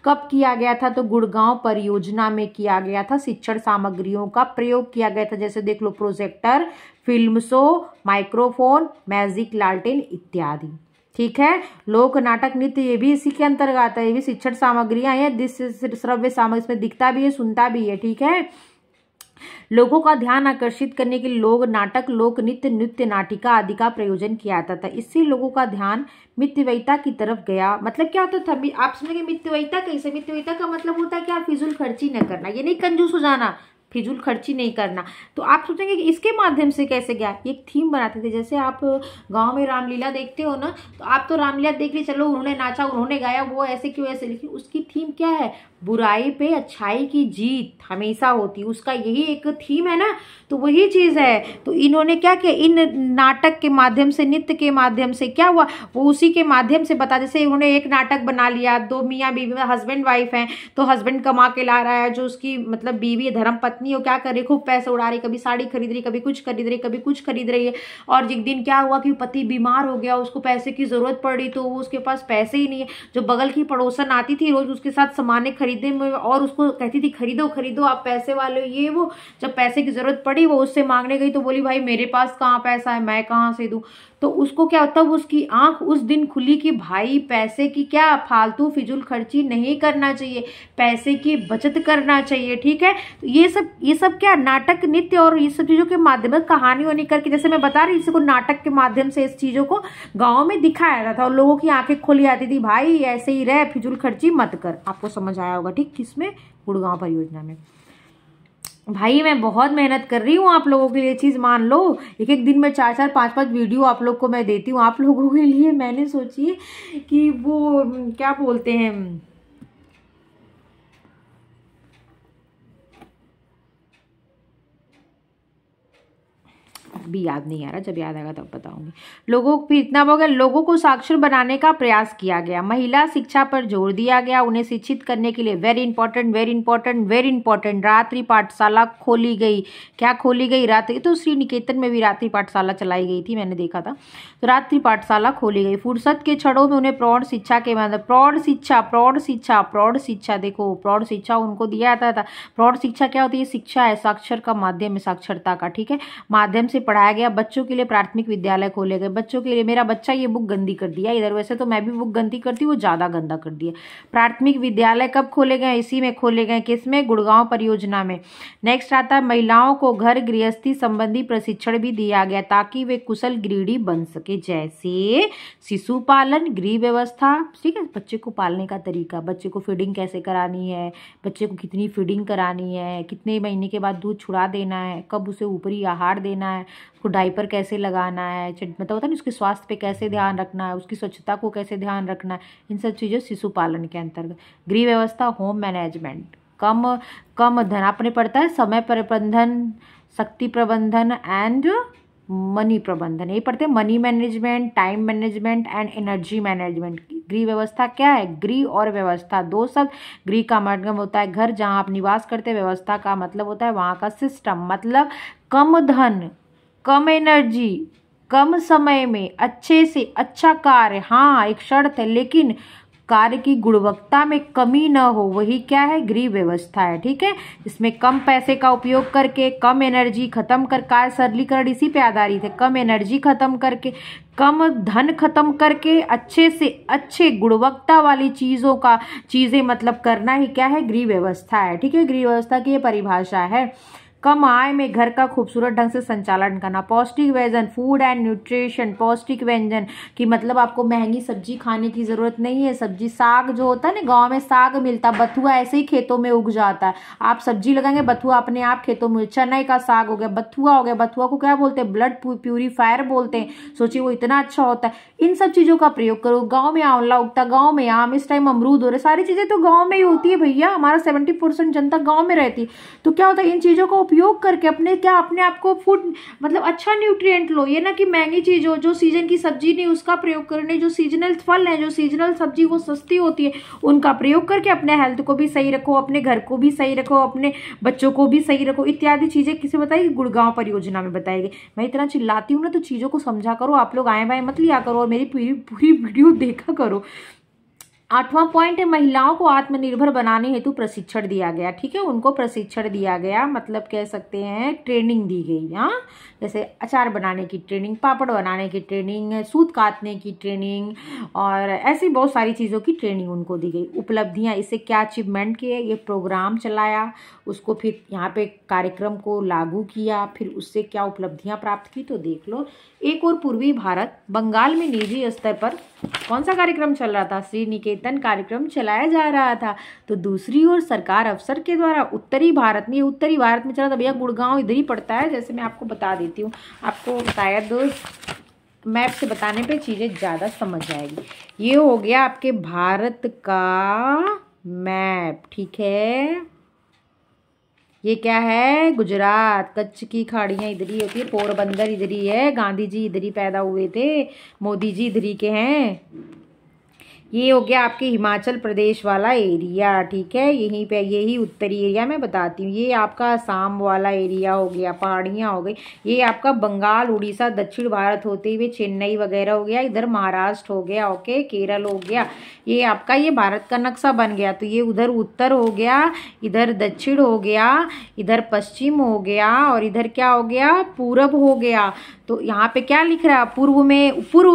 S1: कब किया गया था? तो गुड़गांव परियोजना में किया गया था। शिक्षण सामग्रियों का प्रयोग किया गया था, जैसे देख लो, projector, film show, microphone, magic लालटेन इत्यादि। ठीक है, लोक नाटक, नृत्य, ये भी इसी के अंतर्गत आता है, ये भी शिक्षण सामग्रियां हैं। दृश्य श्रव्य सामग्री, इसमें दिखता भी है, सुनता भी है। ठीक है, लोगों का ध्यान आकर्षित करने के लिए लोक नाटक, लोक नृत्य, नाटिका आदि का प्रयोजन किया जाता था। इससे लोगों का ध्यान मितव्ययिता की तरफ गया। मतलब क्या होता था? आप समझेंगे मितव्ययिता कैसे? मितव्ययिता का मतलब होता है क्या? फिजूल खर्ची न करना, ये नहीं कंजूस हो जाना, फिजूल खर्ची नहीं करना। तो आप सोचेंगे कि इसके माध्यम से कैसे गया? एक थीम बनाते थे, जैसे आप गांव में रामलीला देखते हो ना, तो आप तो रामलीला देख ली, चलो उन्होंने नाचा, उन्होंने गाया, वो ऐसे क्यों ऐसे, लेकिन उसकी थीम क्या है? बुराई पे अच्छाई की जीत हमेशा होती, उसका यही एक थीम है ना, तो वही चीज है। तो इन्होंने क्या किया? इन नाटक के माध्यम से, नृत्य के माध्यम से क्या हुआ, वो उसी के माध्यम से बता, जैसे उन्होंने एक नाटक बना लिया, दो मियाँ बीवी, हस्बैंड वाइफ हैं, तो हस्बैंड कमा के ला रहा है, जो उसकी मतलब बीवी धर्म पत्नी हो, क्या कर रही, खूब पैसे उड़ा रही, कभी साड़ी खरीद रही, कभी कुछ खरीद रही, कभी कुछ खरीद रही है। और एक दिन क्या हुआ कि पति बीमार हो गया, उसको पैसे की जरूरत पड़ी, तो वो उसके पास पैसे ही नहीं है। जो बगल की पड़ोसन आती थी रोज उसके साथ सामान खरीदने में, और उसको कहती थी खरीदो आप पैसे वाले, ये वो। जब पैसे की जरूरत पड़ी, वो उससे मांगने गई, तो बोली भाई मेरे पास कहाँ पैसा है, मैं कहाँ से दूं। तो उसको क्या होता, उसकी आंख उस दिन खुली कि भाई पैसे की क्या फालतू फिजूल खर्ची नहीं करना चाहिए, पैसे की बचत करना चाहिए। ठीक है, तो ये सब क्या नाटक, नृत्य और ये सब चीजों के माध्यम से कहानी होने करके, जैसे मैं बता रही, इसको नाटक के माध्यम से इस चीजों को गाँव में दिखाया जाता था, और लोगों की आंखें खुली आती थी, भाई ऐसे ही रह, फिजूल खर्ची मत कर। आपको समझ आया होगा। ठीक, किसमें? गुड़गांव परियोजना में। भाई मैं बहुत मेहनत कर रही हूँ आप लोगों के लिए, चीज मान लो, एक दिन में 4-4, 5-5 वीडियो आप लोग को मैं देती हूँ आप लोगों के लिए। मैंने सोची कि वो क्या बोलते हैं, भी याद नहीं आ रहा, जब याद आएगा तब बताऊंगी। लोगों को इतना हो गया, लोगों को साक्षर बनाने का प्रयास किया गया, महिला शिक्षा पर जोर दिया गया, उन्हें शिक्षित करने के लिए वेरी इंपॉर्टेंट रात्रि पाठशाला खोली गई। क्या खोली गई? रात्रि, तो श्री निकेतन में भी रात्रि पाठशाला चलाई गई थी, मैंने देखा था। तो रात्रि पाठशाला खोली गई। फुर्सत के क्षणों में उन्हें प्रौढ़ शिक्षा के मतलब प्रौढ़ शिक्षा, देखो प्रौढ़ शिक्षा उनको दिया जाता था। प्रौढ़ शिक्षा क्या होती है? शिक्षा है, साक्षर का माध्यम है, साक्षरता का, ठीक है, माध्यम से पढ़ाया गया, बच्चों के लिए प्राथमिक विद्यालय खोले गए, बच्चों के लिए मेरा बच्चा ये बुक गंदी कर दिया इधर, वैसे तो मैं भी बुक गंदी करती हूँ, वो ज़्यादा गंदा कर दिया। प्राथमिक विद्यालय कब खोले गए? इसी में खोले गए, किसमें? गुड़गांव परियोजना में। नेक्स्ट आता है महिलाओं को घर गृहस्थी संबंधी प्रशिक्षण भी दिया गया ताकि वे कुशल गृहिणी बन सके, जैसे शिशु पालन, गृह व्यवस्था, ठीक है, बच्चे को पालने का तरीका, बच्चे को फीडिंग कैसे करानी है, बच्चे को कितनी फीडिंग करानी है, कितने महीने के बाद दूध छुड़ा देना है, कब उसे ऊपरी आहार देना है, उसको डायपर कैसे लगाना है, मतलब होता है ना, उसके स्वास्थ्य पे कैसे ध्यान रखना है, उसकी स्वच्छता को कैसे ध्यान रखना है, इन सब चीज़ों शिशु पालन के अंतर्गत। गृह व्यवस्था, होम मैनेजमेंट, कम धन, आपने पढ़ता है समय प्रबंधन, शक्ति प्रबंधन एंड मनी प्रबंधन, ये पढ़ते हैं money management, time management and energy management. गृह व्यवस्था क्या है? गृह और व्यवस्था दो शब्द, गृह का मतलब होता है घर जहाँ आप निवास करते हैं, व्यवस्था का मतलब होता है वहाँ का सिस्टम, मतलब कम धन, कम एनर्जी, कम समय में अच्छे से अच्छा कार्य, हाँ एक शर्त है, लेकिन कार्य की गुणवत्ता में कमी न हो, वही क्या है? गृह व्यवस्था है, ठीक है। इसमें कम पैसे का उपयोग करके, कम एनर्जी खत्म कर, कार्य सरलीकरण इसी पे आधारित है, कम एनर्जी खत्म करके, कम धन खत्म करके, अच्छे से अच्छे गुणवत्ता वाली चीज़ें मतलब करना ही क्या है? गृह व्यवस्था है, ठीक है। गृह व्यवस्था की ये परिभाषा है। कम आय में घर का खूबसूरत ढंग से संचालन करना। पौष्टिक व्यंजन, फूड एंड न्यूट्रिशन, पौष्टिक व्यंजन की मतलब आपको महंगी सब्जी खाने की जरूरत नहीं है। सब्जी, साग जो होता है ना, गांव में साग मिलता, बथुआ ऐसे ही खेतों में उग जाता है, आप सब्जी लगाएंगे बथुआ अपने आप खेतों में। चने का साग हो गया, बथुआ हो गया, बथुआ को क्या बोलते हैं? ब्लड प्यूरीफायर बोलते हैं, सोचिए वो इतना अच्छा होता है। इन सब चीजों का प्रयोग करो। गाँव में आंवला उगता, गाँव में आम, इस टाइम अमरूद हो रहे, सारी चीजें तो गाँव में ही होती है भैया, हमारा 70% जनता गाँव में रहती है। तो क्या होता है, इन चीजों का उपयोग करके अपने आप को फूड मतलब अच्छा न्यूट्रिएंट लो। ये ना कि महंगी चीज हो, जो सीजन की सब्जी नहीं उसका प्रयोग करने, जो सीजनल फल है, जो सीजनल सब्जी वो सस्ती होती है, उनका प्रयोग करके अपने हेल्थ को भी सही रखो, अपने घर को भी सही रखो, अपने बच्चों को भी सही रखो, इत्यादि चीजें किसे बताइए? गुड़गांव परियोजना में बताएगी। मैं इतना चिल्लाती हूँ ना, तो चीजों को समझा करो, आप लोग आए बाएं मत लिया करो और मेरी पूरी वीडियो देखा करो। 8वां पॉइंट है महिलाओं को आत्मनिर्भर बनाने हेतु प्रशिक्षण दिया गया, ठीक है। उनको प्रशिक्षण दिया गया, मतलब कह सकते हैं ट्रेनिंग दी गई। हाँ, जैसे अचार बनाने की ट्रेनिंग, पापड़ बनाने की ट्रेनिंग, सूत काटने की ट्रेनिंग और ऐसी बहुत सारी चीज़ों की ट्रेनिंग उनको दी गई। उपलब्धियां, इससे क्या अचीवमेंट किए? ये प्रोग्राम चलाया, उसको फिर यहाँ पे कार्यक्रम को लागू किया, फिर उससे क्या उपलब्धियां प्राप्त की, तो देख लो। एक और पूर्वी भारत, बंगाल में निजी स्तर पर कौन सा कार्यक्रम चल रहा था? श्री निकेतन कार्यक्रम चलाया जा रहा था। तो दूसरी ओर सरकार अफसर के द्वारा उत्तरी भारत में, उत्तरी भारत में चला था भैया, गुड़गांव इधर ही पड़ता है, जैसे मैं आपको बता देती हूँ, आपको शायद मैप से बताने पे चीज़ें ज़्यादा समझ आएगी। ये हो गया आपके भारत का मैप, ठीक है। ये क्या है? गुजरात, कच्छ की खाड़ियाँ इधर ही होती है, पोरबंदर इधर ही है, गांधी जी इधर ही पैदा हुए थे, मोदी जी इधर ही के हैं। ये हो गया आपके हिमाचल प्रदेश वाला एरिया, ठीक है, यहीं पे यही उत्तरी एरिया मैं बताती हूँ। ये आपका असम वाला एरिया हो गया, पहाड़ियाँ हो गई। ये आपका बंगाल, उड़ीसा, दक्षिण भारत होते हुए चेन्नई वगैरह हो गया, इधर महाराष्ट्र हो गया, ओके, केरल हो गया। ये आपका ये भारत का नक्शा बन गया। तो ये उधर उत्तर हो गया, इधर दक्षिण हो गया, इधर पश्चिम हो गया और इधर क्या हो गया? पूरब हो गया। तो यहाँ पे क्या लिख रहा है? पूर्व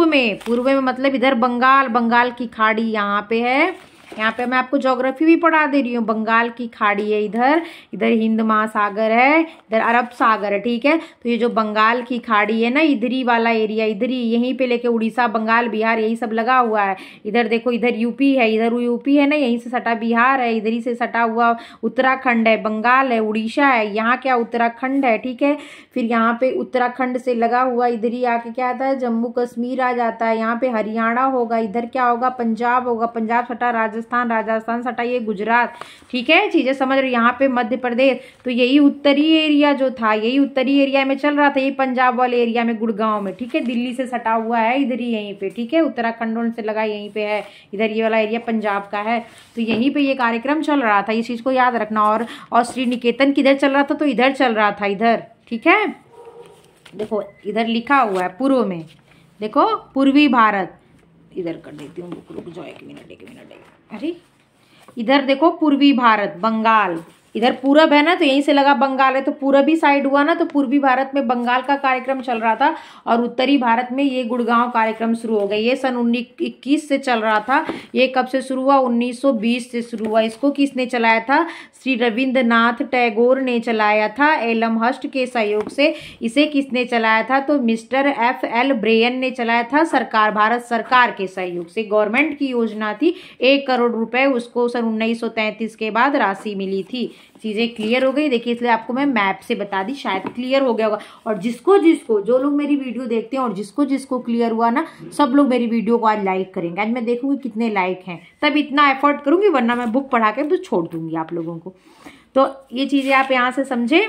S1: में मतलब इधर बंगाल की खाड़ी यहाँ पे है। यहाँ पे मैं आपको ज्योग्राफी भी पढ़ा दे रही हूँ। बंगाल की खाड़ी है इधर हिंद महासागर है, इधर अरब सागर है, ठीक है। तो ये जो बंगाल की खाड़ी है ना, इधरी वाला एरिया, इधरी यहीं पे लेके उड़ीसा, बंगाल, बिहार यही सब लगा हुआ है। इधर देखो, इधर यूपी है, इधर यूपी है ना, यहीं से सटा बिहार है, इधर ही से सटा हुआ उत्तराखंड है, बंगाल है, उड़ीसा है, यहाँ क्या उत्तराखंड है, ठीक है। फिर यहाँ पे उत्तराखंड से लगा हुआ इधर ही आके क्या आता है? जम्मू कश्मीर आ जाता है। यहाँ पे हरियाणा होगा, इधर क्या होगा? पंजाब होगा, पंजाब सटा राजस्थान सटा ये गुजरात, ठीक है। चीजें समझ रहे? यहाँ पे मध्य प्रदेश। तो यही उत्तरी एरिया जो था, यही उत्तरी एरिया में चल रहा था, ये पंजाब वाले एरिया में, गुड़गांव में, ठीक है। दिल्ली से सटा हुआ है इधर ही, यहीं पे, ठीक है। उत्तराखंड से लगा यहीं पे है, इधर ये वाला एरिया पंजाब का है। तो यहीं पे ये कार्यक्रम चल रहा था, ये चीज को याद रखना। और श्री निकेतन किधर चल रहा था? तो इधर चल रहा था, इधर, ठीक है। देखो इधर लिखा हुआ है पूर्व में, देखो पूर्वी भारत, इधर कर देती हूँ, रुक जाओ एक मिनट। अरे इधर देखो पूर्वी भारत, बंगाल, इधर पूरब है ना, तो यहीं से लगा बंगाल है, तो पूरबी साइड हुआ ना, तो पूर्वी भारत में बंगाल का कार्यक्रम चल रहा था और उत्तरी भारत में ये गुड़गांव कार्यक्रम शुरू हो गया। ये सन 1921 से चल रहा था। ये कब से शुरू हुआ? 1920 से शुरू हुआ। इसको किसने चलाया था? श्री रविंद्रनाथ टैगोर ने चलाया था एलमहर्स्ट के सहयोग से। इसे किसने चलाया था? तो मिस्टर F.L. ब्रेयन ने चलाया था, सरकार, भारत सरकार के सहयोग से। गवर्नमेंट की योजना थी, 1 करोड़ रुपए उसको सन 1933 के बाद राशि मिली थी। चीज़ें क्लियर हो गई? देखिए, इसलिए आपको मैं मैप से बता दी, शायद क्लियर हो गया होगा। और जिसको जिसको, जो लोग मेरी वीडियो देखते हैं और जिसको जिसको क्लियर हुआ ना, सब लोग मेरी वीडियो को आज लाइक करेंगे। आज मैं देखूंगी कितने लाइक हैं, तब इतना एफर्ट करूंगी, वरना मैं बुक पढ़ा के तो छोड़ दूंगी आप लोगों को। तो ये चीज़ें आप यहाँ से समझे।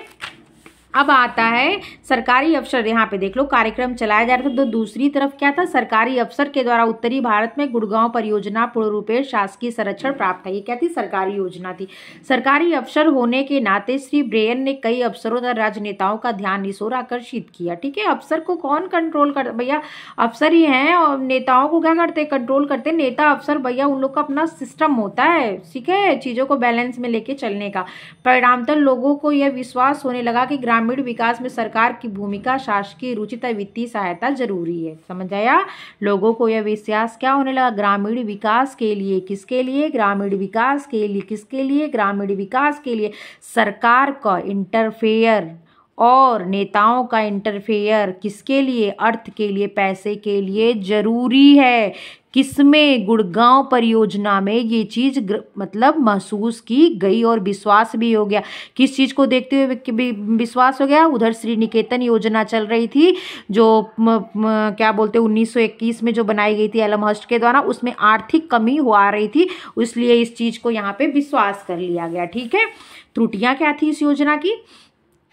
S1: अब आता है सरकारी अफसर। यहाँ पे देख लो, कार्यक्रम चलाया जा रहा था। तो दूसरी तरफ क्या था? सरकारी अफसर के द्वारा उत्तरी भारत में गुड़गांव परियोजना पूर्ण रूपेण शासकीय संरक्षण प्राप्त है। ये क्या थी? सरकारी योजना थी। सरकारी अफसर होने के नाते श्री ब्रेयन ने कई अफसरों तथा राजनेताओं का ध्यान इस ओर आकर्षित किया। ठीक है, अफसर को कौन कंट्रोल कर? भैया अफसर ही हैं, और नेताओं को क्या करते? कंट्रोल करते। नेता अफसर भैया उन लोग का अपना सिस्टम होता है, ठीक है, चीज़ों को बैलेंस में लेके चलने का। परिणामतः लोगों को यह विश्वास होने लगा कि ग्रामीण विकास में सरकार की भूमिका, शासकीय रुचि तथा वित्तीय सहायता जरूरी है। समझ आया? लोगों को यह विश्वास क्या होने लगा? ग्रामीण विकास के लिए। किसके लिए? ग्रामीण विकास के लिए। किसके लिए? ग्रामीण विकास के लिए। सरकार का इंटरफेयर और नेताओं का इंटरफेयर किसके लिए? अर्थ के लिए, पैसे के लिए जरूरी है। किसमें? गुड़गांव परियोजना में ये चीज मतलब महसूस की गई और विश्वास भी हो गया। किस चीज को देखते हुए विश्वास हो गया? उधर श्री निकेतन योजना चल रही थी, जो क्या बोलते 1921 में जो बनाई गई थी एलमहर्स्ट के द्वारा, उसमें आर्थिक कमी आ रही थी, इसलिए इस चीज को यहाँ पे विश्वास कर लिया गया। ठीक है, त्रुटियां क्या थी इस योजना की?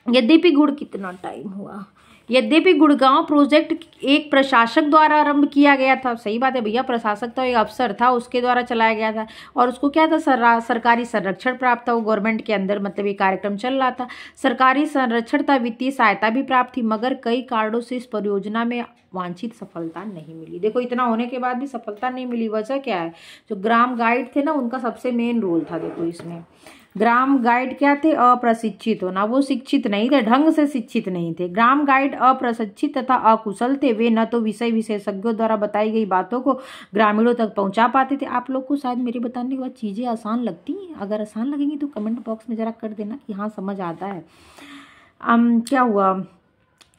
S1: यद्यपि कितना टाइम हुआ? यद्यपि गुड़गांव प्रोजेक्ट एक प्रशासक द्वारा आरंभ किया गया था। सही बात है भैया, प्रशासक तो एक अफसर था, उसके द्वारा चलाया गया था, और उसको क्या था? सरकारी संरक्षण प्राप्त था। वो गवर्नमेंट के अंदर मतलब ये कार्यक्रम चल रहा था। सरकारी संरक्षण था, वित्तीय सहायता भी प्राप्त थी, मगर कई कारणों से इस परियोजना में वांछित सफलता नहीं मिली। देखो, इतना होने के बाद भी सफलता नहीं मिली। वजह क्या है? जो ग्राम गाइड थे ना, उनका सबसे मेन रोल था। देखो, इसमें ग्राम गाइड क्या थे? अप्रशिक्षित होना। वो शिक्षित नहीं थे, ढंग से शिक्षित नहीं थे। ग्राम गाइड अप्रशिक्षित तथा अकुशल थे। वे न तो विषय विशेषज्ञों द्वारा बताई गई बातों को ग्रामीणों तक पहुंचा पाते थे। आप लोग को शायद मेरे बताने के बाद चीज़ें आसान लगती हैं। अगर आसान लगेंगी तो कमेंट बॉक्स में जरा कर देना कि हाँ समझ आता है। क्या हुआ?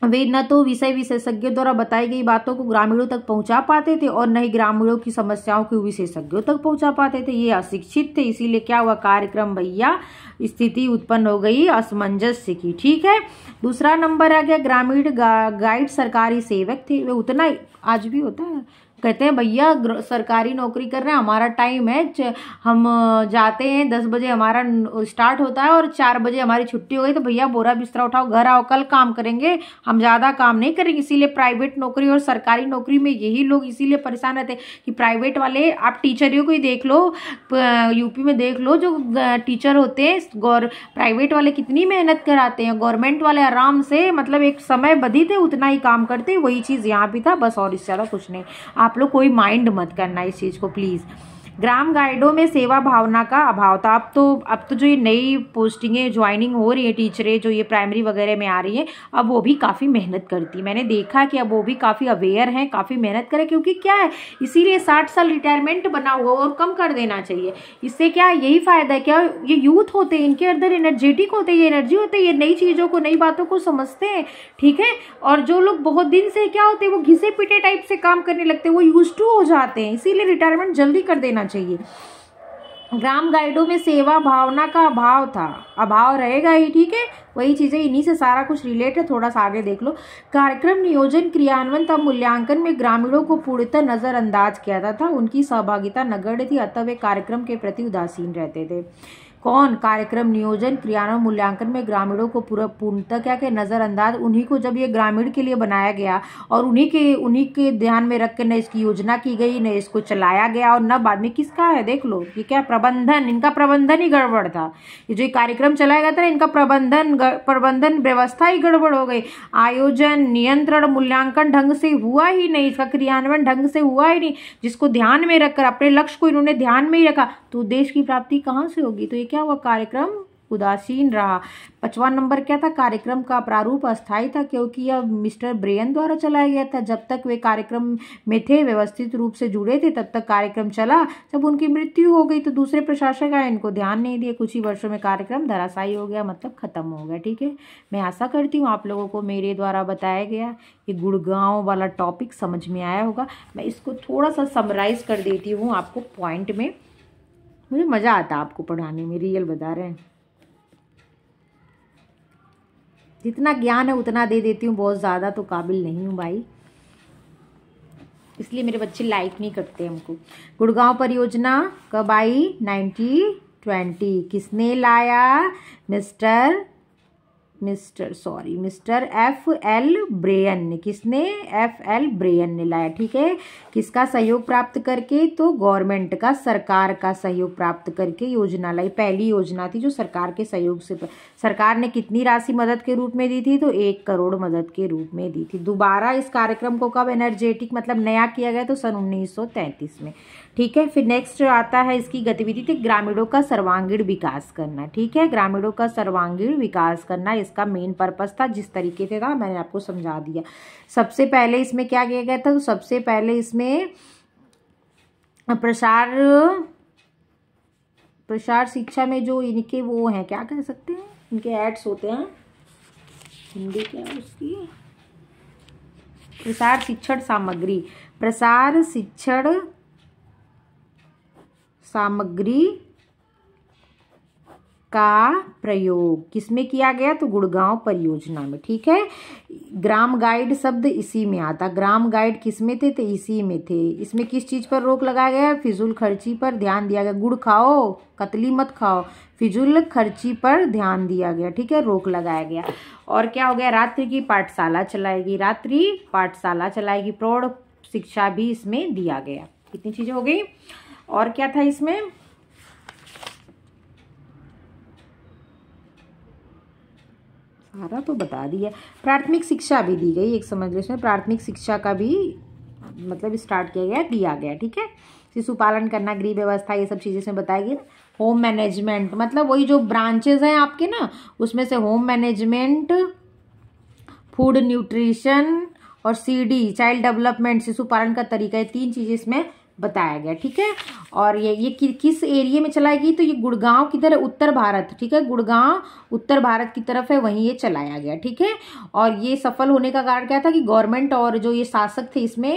S1: वे न तो विषय विशेषज्ञों द्वारा बताई गई बातों को ग्रामीणों तक पहुंचा पाते थे और न ही ग्रामीणों की समस्याओं को विशेषज्ञों तक पहुंचा पाते थे। ये अशिक्षित थे, इसीलिए क्या हुआ? कार्यक्रम भैया स्थिति उत्पन्न हो गई असमंजस्य की। ठीक है, दूसरा नंबर आ गया ग्रामीण गाइड सरकारी सेवक थे। वे उतना, आज भी होता है, कहते हैं भैया सरकारी नौकरी कर रहे हैं, हमारा टाइम है, हम जाते हैं 10 बजे हमारा स्टार्ट होता है और 4 बजे हमारी छुट्टी हो गई, तो भैया बोरा बिस्तरा उठाओ, घर आओ, कल काम करेंगे, हम ज़्यादा काम नहीं करेंगे। इसीलिए प्राइवेट नौकरी और सरकारी नौकरी में यही लोग इसीलिए परेशान रहते हैं कि प्राइवेट वाले, आप टीचरों को ही देख लो, यूपी में देख लो, जो टीचर होते हैं प्राइवेट वाले कितनी मेहनत कराते हैं, गवर्नमेंट वाले आराम से मतलब एक समय बधी थे उतना ही काम करते। वही चीज़ यहाँ भी था बस, और इससे ज़्यादा कुछ नहीं। आप लोग कोई माइंड मत करना इस चीज़ को प्लीज़। ग्राम गाइडों में सेवा भावना का अभाव था। अब तो जो ये नई पोस्टिंगें ज्वाइनिंग हो रही है, टीचरें जो ये प्राइमरी वगैरह में आ रही हैं, अब वो भी काफ़ी मेहनत करती। मैंने देखा कि अब वो भी काफ़ी अवेयर हैं, काफ़ी मेहनत करें, क्योंकि क्या है, इसीलिए 60 साल रिटायरमेंट बना हुआ और कम कर देना चाहिए। इससे क्या है, यही फ़ायदा है। क्या ये यूथ होते हैं, इनके अंदर एनर्जेटिक होते हैं, ये एनर्जी होते हैं, ये नई चीज़ों को, नई बातों को समझते हैं। ठीक है, और जो लोग बहुत दिन से क्या होते हैं, वो घिसे पिटे टाइप से काम करने लगते हैं, वो यूज टू हो जाते हैं, इसीलिए रिटायरमेंट जल्दी कर देना चाहिए। ग्राम गाइडों में सेवा भावना का अभाव था, अभाव रहेगा ही। ठीक है, वही चीज़ें, इन्हीं से सारा कुछ रिलेट है। थोड़ा सा आगे देख लो। कार्यक्रम नियोजन, क्रियान्वयन तथा मूल्यांकन में ग्रामीणों को पूर्णतः नजरअंदाज किया जाता था। उनकी सहभागिता नगण्य थी, अतः वे कार्यक्रम के प्रति उदासीन रहते थे। कौन? कार्यक्रम नियोजन, क्रियान्वयन, मूल्यांकन में ग्रामीणों को पूर्णतः क्या के नज़रअंदाज। उन्हीं को, जब ये ग्रामीण के लिए बनाया गया और उन्हीं के ध्यान में रख कर न इसकी योजना की गई, न इसको चलाया गया, और न बाद में किसका है देख लो, ये क्या प्रबंधन, इनका प्रबंधन ही गड़बड़ था। ये जो कार्यक्रम चलाया गया था, इनका प्रबंधन व्यवस्था ही गड़बड़ हो गई। आयोजन, नियंत्रण, मूल्यांकन ढंग से हुआ ही नहीं, इसका क्रियान्वयन ढंग से हुआ ही नहीं। जिसको ध्यान में रखकर, अपने लक्ष्य को इन्होंने ध्यान में ही रखा, तो देश की प्राप्ति कहाँ से होगी? तो ये क्या हुआ? कार्यक्रम उदासीन रहा। 5वां नंबर क्या था, कार्यक्रम का प्रारूप अस्थायी था क्योंकि यह मिस्टर ब्रेयन द्वारा चलाया गया था। जब तक वे कार्यक्रम में थे, व्यवस्थित रूप से जुड़े थे, तब तक कार्यक्रम चला। जब उनकी मृत्यु हो गई तो दूसरे प्रशासक आए, इनको ध्यान नहीं दिया। कुछ ही वर्षों में कार्यक्रम धराशायी हो गया, मतलब खत्म हो गया। ठीक है, मैं आशा करती हूँ आप लोगों को मेरे द्वारा बताया गया ये गुड़गांव वाला टॉपिक समझ में आया होगा। मैं इसको थोड़ा सा समराइज कर देती हूँ आपको पॉइंट में। मुझे मज़ा आता है आपको पढ़ाने में, रियल बता रहे हैं। जितना ज्ञान है उतना दे देती हूँ, बहुत ज़्यादा तो काबिल नहीं हूँ भाई, इसलिए मेरे बच्चे लाइक नहीं करते हमको। गुड़गांव परियोजना कब आई, 1920। किसने लाया, मिस्टर F.L. ब्रेयन ने। किसने, F.L. ब्रेयन ने लाया। ठीक है, किसका सहयोग प्राप्त करके, तो गवर्नमेंट का, सरकार का सहयोग प्राप्त करके योजना लाई। पहली योजना थी जो सरकार के सहयोग से। सरकार ने कितनी राशि मदद के रूप में दी थी, तो 1 करोड़ मदद के रूप में दी थी। दोबारा इस कार्यक्रम को कब एनर्जेटिक मतलब नया किया गया, तो सन 1933 में। ठीक है, फिर नेक्स्ट आता है इसकी गतिविधि थी ग्रामीणों का सर्वांगीण विकास करना। ठीक है, ग्रामीणों का सर्वांगीण विकास करना इसका मेन पर्पस था। जिस तरीके से था मैंने आपको समझा दिया। सबसे पहले इसमें क्या किया गया था, तो सबसे पहले इसमें प्रसार शिक्षा में जो इनके वो हैं, क्या कह सकते हैं, इनके एड्स होते हैं, हिंदी क्या है उसकी, प्रसार शिक्षण सामग्री का प्रयोग किसमें किया गया, तो गुड़गांव परियोजना में। ठीक है, ग्राम गाइड शब्द इसी में आता। ग्राम गाइड किसमें थे, तो इसी में थे। इसमें किस चीज़ पर रोक लगाया गया, फिजूल खर्ची पर ध्यान दिया गया। गुड़ खाओ, कतली मत खाओ, फिजूल खर्ची पर ध्यान दिया गया। ठीक है, रोक लगाया गया। और क्या हो गया, रात्रि की पाठशाला चलाएगी। प्रौढ़ शिक्षा भी इसमें दिया गया। कितनी चीज़ें हो गई। और क्या था इसमें, सारा तो बता दिया। प्राथमिक शिक्षा भी दी गई, एक समझ लो इसमें प्राथमिक शिक्षा का भी मतलब स्टार्ट दिया गया। ठीक है, शिशु पालन करना, गृह व्यवस्था, ये सब चीज़ें इसमें बताएगी। होम मैनेजमेंट मतलब वही जो ब्रांचेज हैं आपके ना, उसमें से होम मैनेजमेंट, फूड न्यूट्रिशन और CD चाइल्ड डेवलपमेंट, शिशु पालन का तरीका, ये 3 चीज़ें इसमें बताया गया। ठीक है, और ये किस एरिया में चलाएगी, तो ये गुड़गांव किधर है, उत्तर भारत। ठीक है, गुड़गांव उत्तर भारत की तरफ है, वहीं ये चलाया गया। ठीक है, और ये सफल होने का कारण क्या था कि गवर्नमेंट और जो ये शासक थे इसमें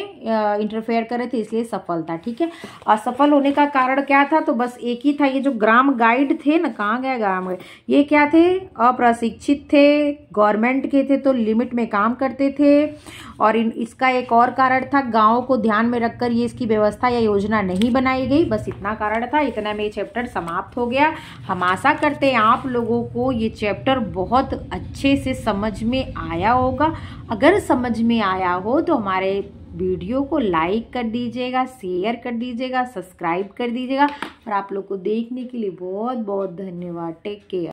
S1: इंटरफेयर कर रहे थे, इसलिए सफल था। ठीक है, असफल होने का कारण क्या था, तो बस एक ही था, ये जो ग्राम गाइड थे ना, कहाँ गया ग्राम गाइड, ये क्या थे, अप्रशिक्षित थे, गवर्नमेंट के थे तो लिमिट में काम करते थे। और इसका एक और कारण था, गाँव को ध्यान में रखकर ये इसकी व्यवस्था या योजना नहीं बनाई गई। बस इतना कारण था। इतना में ये चैप्टर समाप्त हो गया। हम आशा करते हैं आप लोगों को ये चैप्टर बहुत अच्छे से समझ में आया होगा। अगर समझ में आया हो तो हमारे वीडियो को लाइक कर दीजिएगा, शेयर कर दीजिएगा, सब्सक्राइब कर दीजिएगा। और आप लोग को देखने के लिए बहुत बहुत धन्यवाद। Take care.